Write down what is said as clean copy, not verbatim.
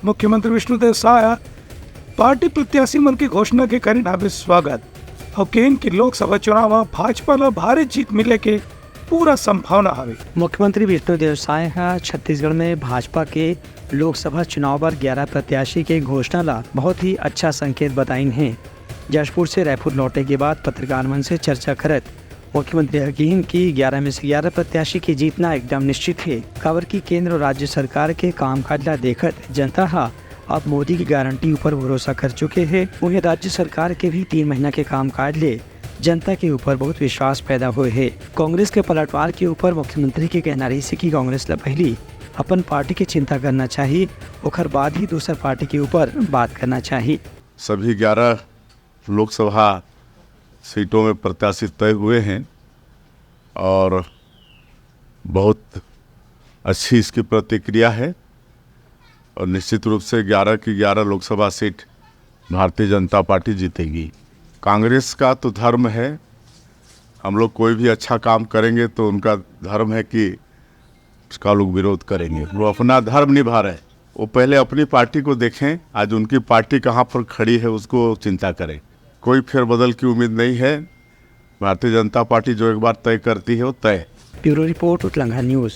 मुख्यमंत्री विष्णुदेव साय पार्टी प्रत्याशी मन की घोषणा के करी नावे स्वागत और केन की लोकसभा चुनाव में भाजपा ला भारी जीत मिले के पूरा संभावना हवे। मुख्यमंत्री विष्णुदेव साय छत्तीसगढ़ में भाजपा के लोकसभा चुनाव पर 11 प्रत्याशी के घोषणा ला बहुत ही अच्छा संकेत बताइन है। जशपुर से रायपुर लौटे के बाद पत्रकार मन से चर्चा करत मुख्यमंत्री यकीन की 11 में से 11 प्रत्याशी की जीतना एकदम निश्चित है। काबर की केंद्र और राज्य सरकार के कामकाज ला देखत जनता अब मोदी की गारंटी ऊपर भरोसा कर चुके हैं। उन्हें राज्य सरकार के भी 3 महीना के कामकाज ले जनता के ऊपर बहुत विश्वास पैदा हुए है। कांग्रेस के पलटवार के ऊपर मुख्यमंत्री के कहना रही से कि कांग्रेस ला पहली अपन पार्टी की चिंता करना चाहिए, ओकर बाद ही दूसर पार्टी के ऊपर बात करना चाहिए। सभी 11 लोकसभा सीटों में प्रत्याशी तय हुए हैं और बहुत अच्छी इसकी प्रतिक्रिया है और निश्चित रूप से 11 की 11 लोकसभा सीट भारतीय जनता पार्टी जीतेगी। कांग्रेस का तो धर्म है, हम लोग कोई भी अच्छा काम करेंगे तो उनका धर्म है कि उसका लोग विरोध करेंगे। वो अपना धर्म निभा रहे, वो पहले अपनी पार्टी को देखें, आज उनकी पार्टी कहाँ पर खड़ी है उसको चिंता करें। कोई फेरबदल की उम्मीद नहीं है। भारतीय जनता पार्टी जो एक बार तय करती है वो तय। ब्यूरो रिपोर्ट उत्तलंघा न्यूज़।